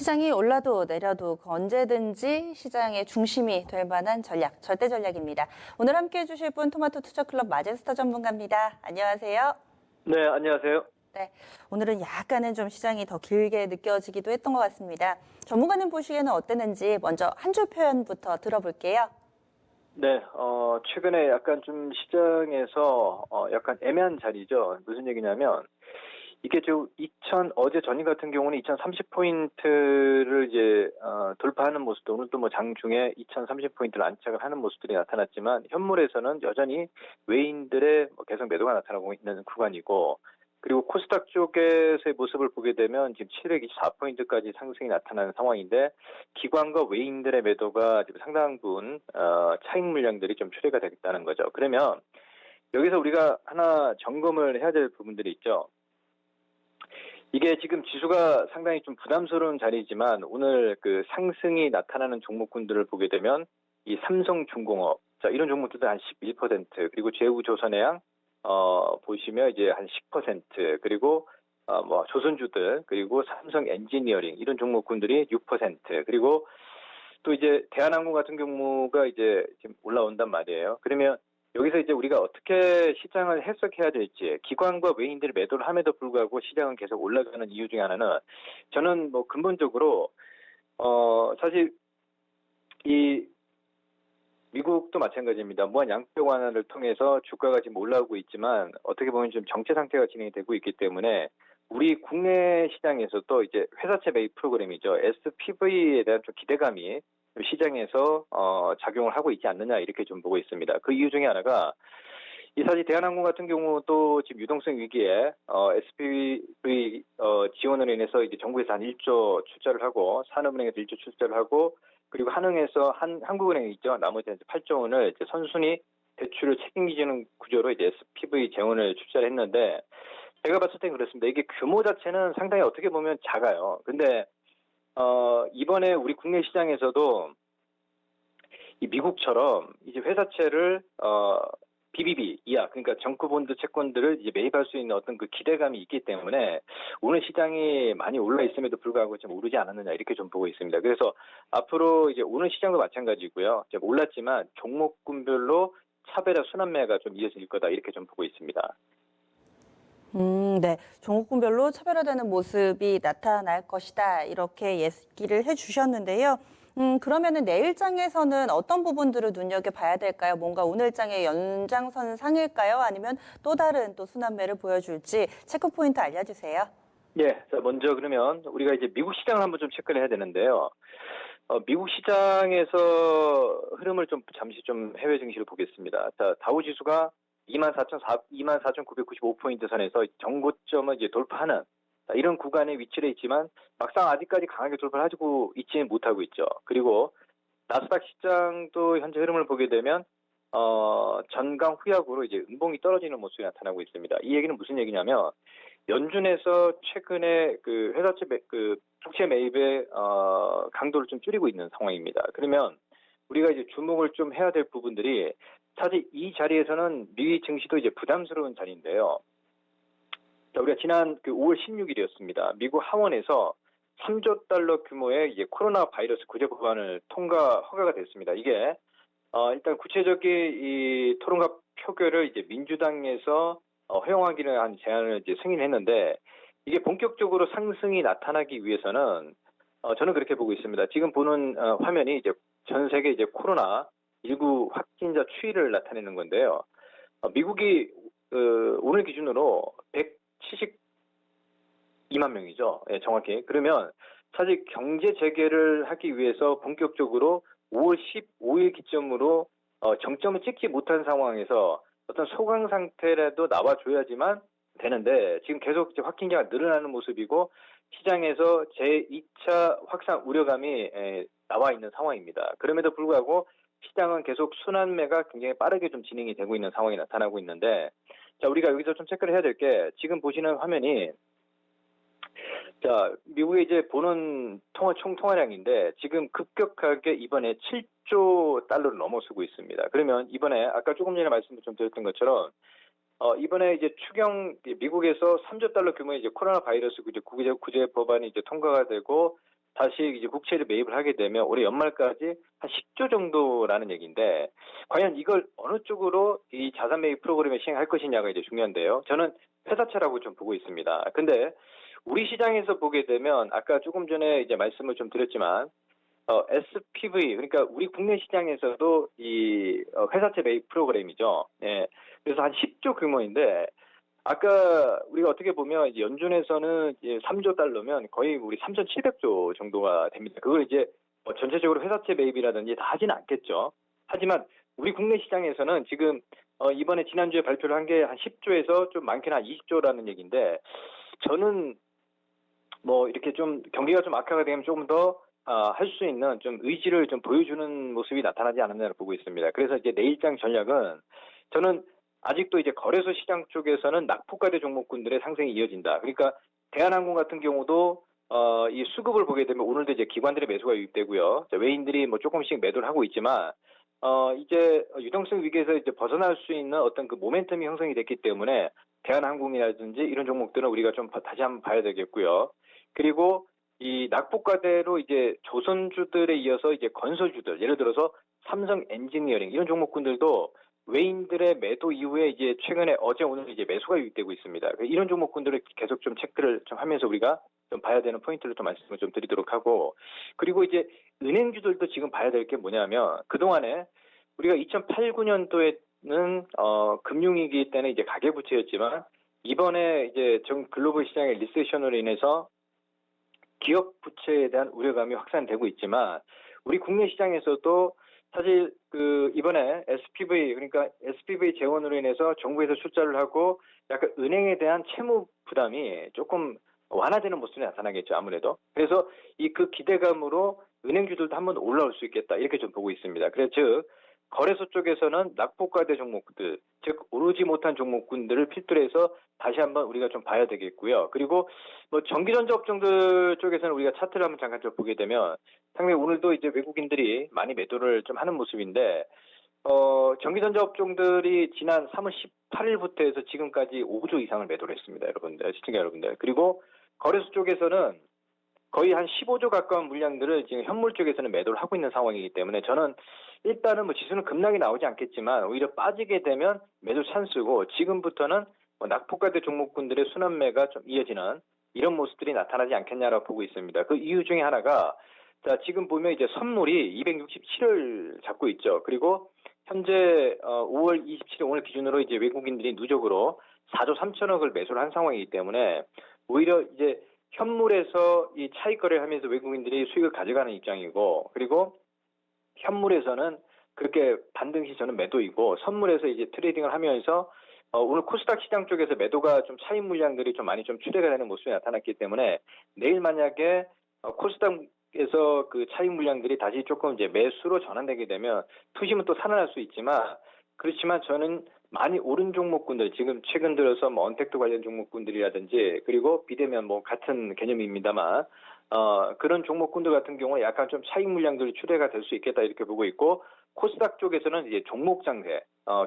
시장이 올라도 내려도 언제든지 시장의 중심이 될 만한 전략, 절대 전략입니다. 오늘 함께 해주실 분 토마토 투자클럽 마제스터 전문가입니다. 안녕하세요. 네, 안녕하세요. 네, 오늘은 약간은 좀 시장이 더 길게 느껴지기도 했던 것 같습니다. 전문가님 보시기에는 어땠는지 먼저 한 줄 표현부터 들어볼게요. 네, 최근에 약간 좀 시장에서, 약간 애매한 자리죠. 무슨 얘기냐면, 이게 어제 전일 같은 경우는 2030포인트를 이제, 돌파하는 모습도 오늘 또 뭐 장중에 2030포인트를 안착을 하는 모습들이 나타났지만, 현물에서는 여전히 외인들의 계속 매도가 나타나고 있는 구간이고, 그리고 코스닥 쪽에서의 모습을 보게 되면 지금 724포인트까지 상승이 나타나는 상황인데, 기관과 외인들의 매도가 지금 상당 부분 차익 물량들이 좀 출회가 되겠다는 거죠. 그러면 여기서 우리가 하나 점검을 해야 될 부분들이 있죠. 이게 지금 지수가 상당히 좀 부담스러운 자리지만 오늘 그 상승이 나타나는 종목군들을 보게 되면 이 삼성중공업, 자 이런 종목들도 한 11%, 그리고 제우조선해양 보시면 이제 한 10%, 그리고 뭐 조선주들, 그리고 삼성 엔지니어링 이런 종목군들이 6%, 그리고 또 이제 대한항공 같은 경우가 이제 지금 올라온단 말이에요. 그러면 여기서 이제 우리가 어떻게 시장을 해석해야 될지, 기관과 외인들이 매도를 함에도 불구하고 시장은 계속 올라가는 이유 중에 하나는, 저는 뭐 근본적으로 사실 이 미국도 마찬가지입니다. 무한 양적 완화를 통해서 주가가 지금 올라오고 있지만 어떻게 보면 좀 정체 상태가 진행이 되고 있기 때문에 우리 국내 시장에서도 이제 회사채 매입 프로그램이죠. SPV에 대한 좀 기대감이 시장에서 작용을 하고 있지 않느냐 이렇게 좀 보고 있습니다. 그 이유 중에 하나가 이 사실 대한항공 같은 경우도 지금 유동성 위기에 SPV 지원으로 인해서 이제 정부에서 한 1조 출자를 하고 산업은행에서 1조 출자를 하고 그리고 한은에서 한국은행이 있죠. 나머지 8조 원을 이제 선순위 대출을 책임지는 구조로 이제 SPV 재원을 출자를 했는데 제가 봤을 땐 그렇습니다. 이게 규모 자체는 상당히 어떻게 보면 작아요. 근데 이번에 우리 국내 시장에서도 이 미국처럼 이제 회사채를 BBB 이하, 그러니까 정부본드 채권들을 이제 매입할 수 있는 어떤 그 기대감이 있기 때문에 오늘 시장이 많이 올라 있음에도 불구하고 좀 오르지 않았느냐 이렇게 좀 보고 있습니다. 그래서 앞으로 이제 오늘 시장도 마찬가지고요. 이제 올랐지만 종목군별로 차별화 순환매가 좀 이어질 거다 이렇게 좀 보고 있습니다. 네. 종목군별로 차별화되는 모습이 나타날 것이다. 이렇게 얘기를 해주셨는데요. 그러면은 내일장에서는 어떤 부분들을 눈여겨봐야 될까요? 뭔가 오늘장의 연장선 상일까요? 아니면 또 다른 또 순환매를 보여줄지 체크포인트 알려주세요. 예, 자, 먼저 그러면 우리가 이제 미국 시장을 한번 좀 체크를 해야 되는데요. 미국 시장에서 흐름을 좀 잠시 좀 해외 증시를 보겠습니다. 자, 다우 지수가 24,995포인트 선에서 정고점을 이제 돌파하는 이런 구간에 위치해 있지만 막상 아직까지 강하게 돌파를 하고 있지는 못하고 있죠. 그리고 나스닥 시장도 현재 흐름을 보게 되면 전강 후약으로 이제 음봉이 떨어지는 모습이 나타나고 있습니다. 이 얘기는 무슨 얘기냐면 연준에서 최근에 그 회사채 국채 매입의 강도를 좀 줄이고 있는 상황입니다. 그러면 우리가 이제 주목을 좀 해야 될 부분들이 사실 이 자리에서는 미 증시도 이제 부담스러운 자리인데요. 자, 우리가 지난 그 5월 16일이었습니다. 미국 하원에서 3조 달러 규모의 이제 코로나 바이러스 구제 법안을 허가가 됐습니다. 이게 일단 구체적인 이 토론과 표결을 이제 민주당에서 허용하기를 한 제안을 이제 승인했는데 이게 본격적으로 상승이 나타나기 위해서는 저는 그렇게 보고 있습니다. 지금 보는 화면이 이제 전 세계 이제 코로나19 확진자 추이를 나타내는 건데요. 미국이 오늘 기준으로 172만 명이죠. 예, 정확히. 그러면 사실 경제 재개를 하기 위해서 본격적으로 5월 15일 기점으로 정점을 찍지 못한 상황에서 어떤 소강 상태라도 나와줘야지만 되는데 지금 계속 이제 확진자가 늘어나는 모습이고 시장에서 제2차 확산 우려감이 나와 있는 상황입니다. 그럼에도 불구하고 시장은 계속 순환매가 굉장히 빠르게 좀 진행이 되고 있는 상황이 나타나고 있는데 자 우리가 여기서 좀 체크를 해야 될 게 지금 보시는 화면이 자 미국의 이제 보는 총 통화량인데 지금 급격하게 이번에 7조 달러를 넘어서고 있습니다. 그러면 이번에 아까 조금 전에 말씀을 좀 드렸던 것처럼 이번에 이제 미국에서 3조 달러 규모의 이제 코로나 바이러스 구제 법안이 이제 통과가 되고 다시 이제 국채를 매입을 하게 되면 올해 연말까지 한 10조 정도라는 얘기인데 과연 이걸 어느 쪽으로 이 자산 매입 프로그램을 시행할 것이냐가 이제 중요한데요. 저는 회사채라고 좀 보고 있습니다. 근데 우리 시장에서 보게 되면 아까 조금 전에 이제 말씀을 좀 드렸지만 SPV 그러니까 우리 국내 시장에서도 이 회사채 매입 프로그램이죠. 예. 그래서 한 10조 규모인데 아까 우리가 어떻게 보면 이제 연준에서는 이제 3조 달러면 거의 우리 3,700조 정도가 됩니다. 그걸 이제 뭐 전체적으로 회사채 매입이라든지 다 하지는 않겠죠. 하지만 우리 국내 시장에서는 지금 이번에 지난주에 발표를 한 게 한 10조에서 좀 많게는 한 20조라는 얘기인데 저는 뭐 이렇게 좀 경기가 좀 악화가 되면 조금 더 할 수 있는 좀 의지를 좀 보여주는 모습이 나타나지 않았나를 보고 있습니다. 그래서 이제 내일장 전략은 저는 아직도 이제 거래소 시장 쪽에서는 낙폭과대 종목군들의 상승이 이어진다. 그러니까 대한항공 같은 경우도 이 수급을 보게 되면 오늘도 이제 기관들의 매수가 유입되고요. 외인들이 뭐 조금씩 매도를 하고 있지만 이제 유동성 위기에서 이제 벗어날 수 있는 어떤 그 모멘텀이 형성이 됐기 때문에 대한항공이라든지 이런 종목들은 우리가 좀 다시 한번 봐야 되겠고요. 그리고 이 낙폭과대로 이제 조선주들에 이어서 이제 건설주들, 예를 들어서 삼성 엔지니어링 이런 종목군들도 외인들의 매도 이후에 이제 최근에 어제 오늘 이제 매수가 유입되고 있습니다. 이런 종목군들을 계속 좀 체크를 좀 하면서 우리가 좀 봐야 되는 포인트를 좀 말씀을 좀 드리도록 하고 그리고 이제 은행주들도 지금 봐야 될 게 뭐냐면 그동안에 우리가 2008, 9년도에는 금융위기 때는 이제 가계부채였지만 이번에 이제 전 글로벌 시장의 리세션으로 인해서 기업 부채에 대한 우려감이 확산되고 있지만 우리 국내 시장에서도 사실 그 이번에 SPV 그러니까 SPV 재원으로 인해서 정부에서 출자를 하고 약간 은행에 대한 채무 부담이 조금 완화되는 모습이 나타나겠죠 아무래도. 그래서 이 그 기대감으로 은행주들도 한번 올라올 수 있겠다 이렇게 좀 보고 있습니다. 그래서 즉 거래소 쪽에서는 낙폭과대 종목들, 즉 오르지 못한 종목군들을 필두로 해서 다시 한번 우리가 좀 봐야 되겠고요. 그리고 뭐 전기전자 업종들 쪽에서는 우리가 차트를 한번 잠깐 좀 보게 되면 상당히 오늘도 이제 외국인들이 많이 매도를 좀 하는 모습인데 전기전자 업종들이 지난 3월 18일부터 해서 지금까지 5조 이상을 매도를 했습니다, 여러분들, 시청자 여러분들. 그리고 거래소 쪽에서는 거의 한 15조 가까운 물량들을 지금 현물 쪽에서는 매도를 하고 있는 상황이기 때문에 저는 일단은 뭐 지수는 급락이 나오지 않겠지만 오히려 빠지게 되면 매도 찬스고 지금부터는 뭐 낙폭과대 종목군들의 순환매가 좀 이어지는 이런 모습들이 나타나지 않겠냐라고 보고 있습니다. 그 이유 중에 하나가 자 지금 보면 이제 선물이 267을 잡고 있죠. 그리고 현재 5월 27일 오늘 기준으로 이제 외국인들이 누적으로 4조 3천억을 매수를 한 상황이기 때문에 오히려 이제 현물에서 이 차익 거래를 하면서 외국인들이 수익을 가져가는 입장이고 그리고 현물에서는 그렇게 반등시 저는 매도이고 선물에서 이제 트레이딩을 하면서 오늘 코스닥 시장 쪽에서 매도가 좀 차익 물량들이 좀 많이 좀 출회가 되는 모습이 나타났기 때문에 내일 만약에 코스닥에서 그 차익 물량들이 다시 조금 이제 매수로 전환되게 되면 투심은 또 살아날 수 있지만 그렇지만 저는 많이 오른 종목군들 지금 최근 들어서 뭐 언택트 관련 종목군들이라든지 그리고 비대면 뭐 같은 개념입니다만 그런 종목군들 같은 경우는 약간 좀 차익 물량들이 출회가 될 수 있겠다 이렇게 보고 있고 코스닥 쪽에서는 이제 종목 장세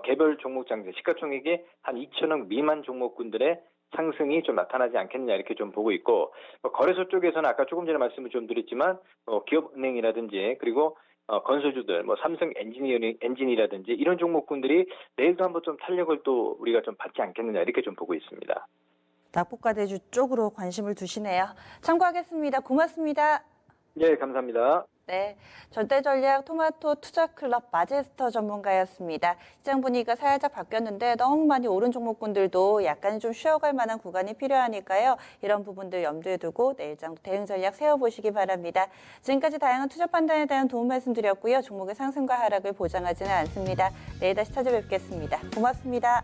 개별 종목 장세 시가총액이 한 2천억 미만 종목군들의 상승이 좀 나타나지 않겠냐 이렇게 좀 보고 있고 거래소 쪽에서는 아까 조금 전에 말씀을 좀 드렸지만 기업은행이라든지 그리고 건설주들, 뭐 삼성 엔진이라든지 이런 종목군들이 내일도 한번 좀 탄력을 또 우리가 좀 받지 않겠느냐 이렇게 좀 보고 있습니다. 낙폭과대주 쪽으로 관심을 두시네요. 참고하겠습니다. 고맙습니다. 네, 감사합니다. 네, 절대전략 토마토 투자클럽 마제스터 전문가였습니다. 시장 분위기가 살짝 바뀌었는데 너무 많이 오른 종목군들도 약간 좀 쉬어갈 만한 구간이 필요하니까요. 이런 부분들 염두에 두고 내일장 대응 전략 세워보시기 바랍니다. 지금까지 다양한 투자 판단에 대한 도움 말씀드렸고요. 종목의 상승과 하락을 보장하지는 않습니다. 내일 다시 찾아뵙겠습니다. 고맙습니다.